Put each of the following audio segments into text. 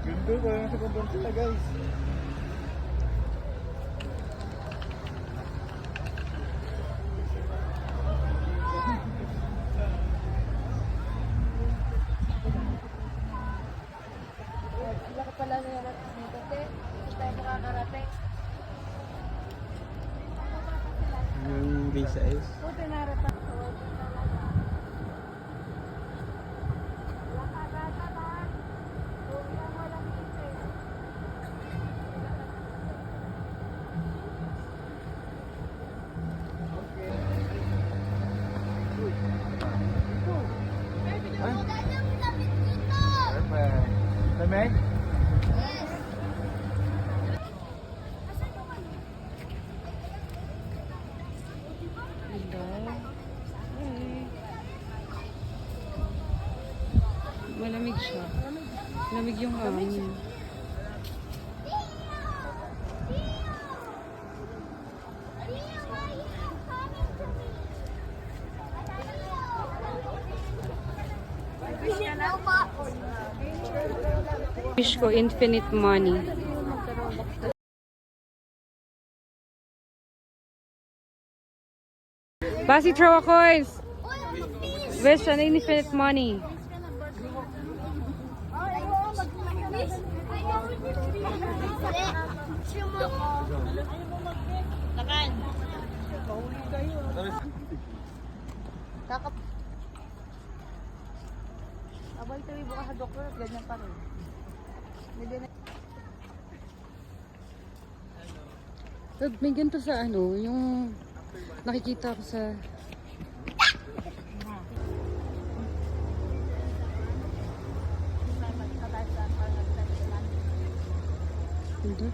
Ganda ko yung sa kumpon sila guys. Laki pala na yung dito, te. Hindi tayo makakarating. Yung visa is? Buti narata. Perfect. Lamig? Malamig siya. Malamig yung hangin. Wish ko infinite money. Basi throw a coins. Wish an infinite money. Abay tayo bukas sa doktor at ganyan pa rin. May ganito sa ano, yung nakikita ko sa... Hindi.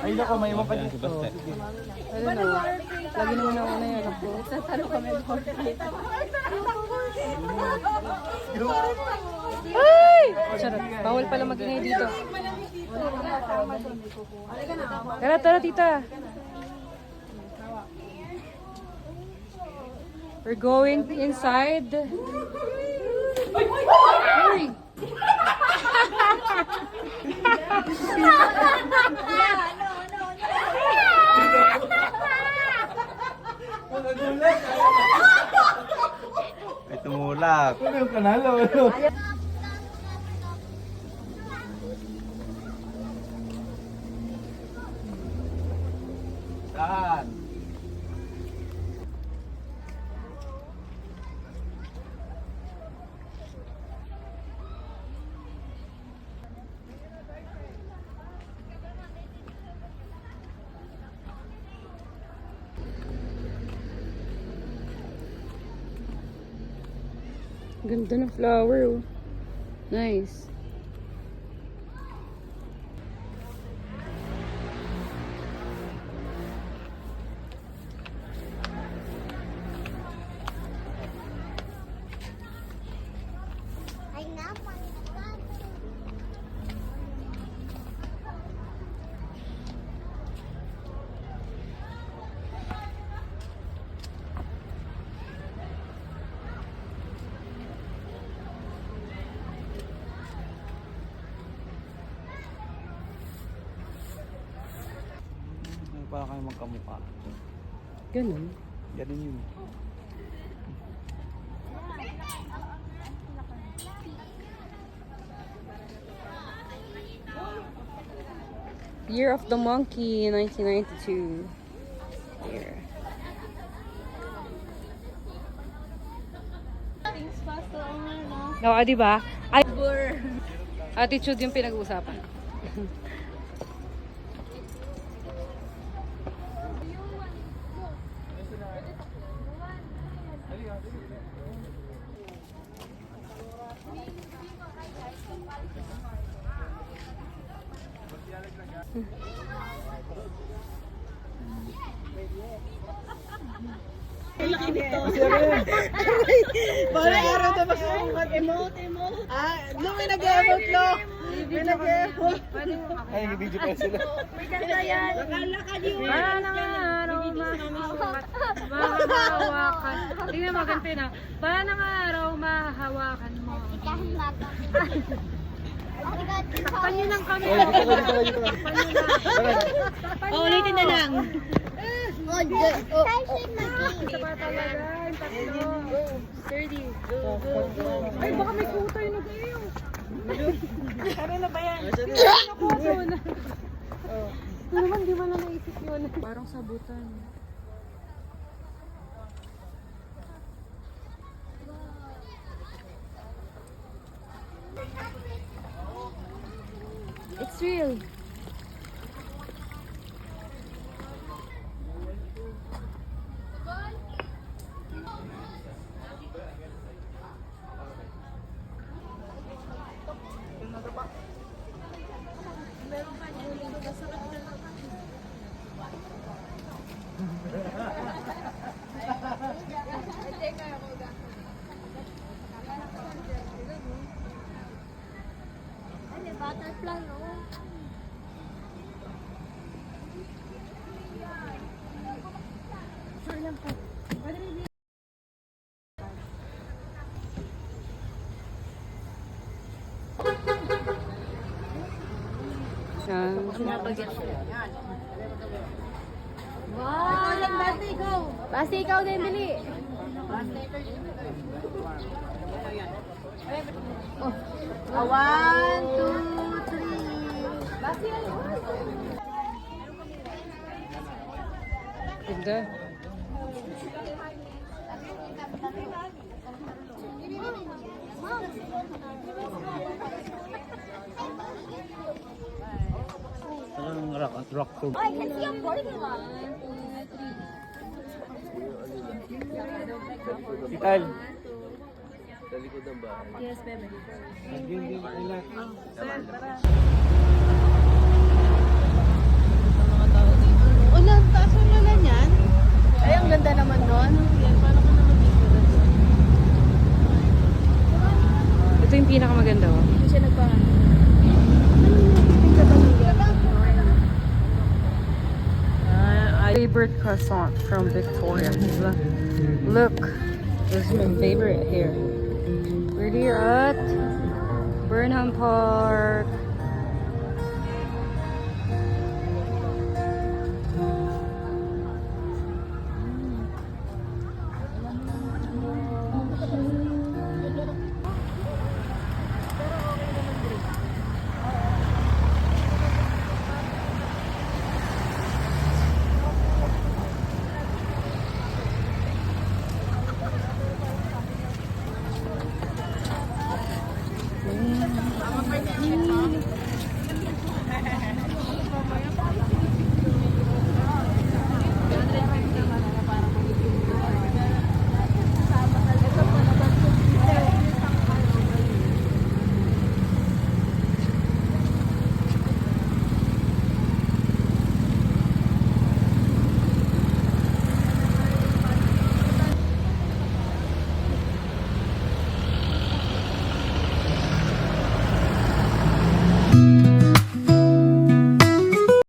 Ay, nako, may iwan pa dito. I don't know. Lagi naman ako na yan ako. Tatalo kami Ay! Charot. Bawal pala mag-ingay dito. Tara, tara, tita. We're going inside. Hurry! Ay, tumulak. Ano yung kanalo? Saan? Ganda ng flower, oh. Nice. kami magkamukha. Ganun. Ganun yun. Year of the Monkey, 1992. Here. Things faster owner, no? No, di ba? Ay, Burr. attitude yung pinag-uusapan. Para araw na mag emote. Ah, no, may nag-emote, lo. May nag-emote. Ay, nag-video pa sila. Parang araw mahahawakan. Tingnan mo, ganito na. Parang araw mahahawakan mo. Takpan nyo ng kami. Ulitin na lang. Ito pa talaga. Yung tatlo. Sturdy. Ay, baka may kuta yun na kayo. Ano na ba yan? Nakuso na. Ito naman, di man na naisip yun. Parang sabutan. It's real. Butterfly, no? Yan. Wow! Basti, go! Basti, ikaw din, bili. Oh. 1, 2, 3. Basti, Ganda. Parang rock food. I can see a parking lot. Si Tal. Yes, baby. Hindi, wala. Ulan, taas ang ulan yan. Ay, ang ganda naman nun. Paano ko naman dito? Ito yung pinakamaganda, oh. Hindi siya nagpangan. Favorite croissant from Victoria. Look, this is my favorite here. We're here at Burnham Park.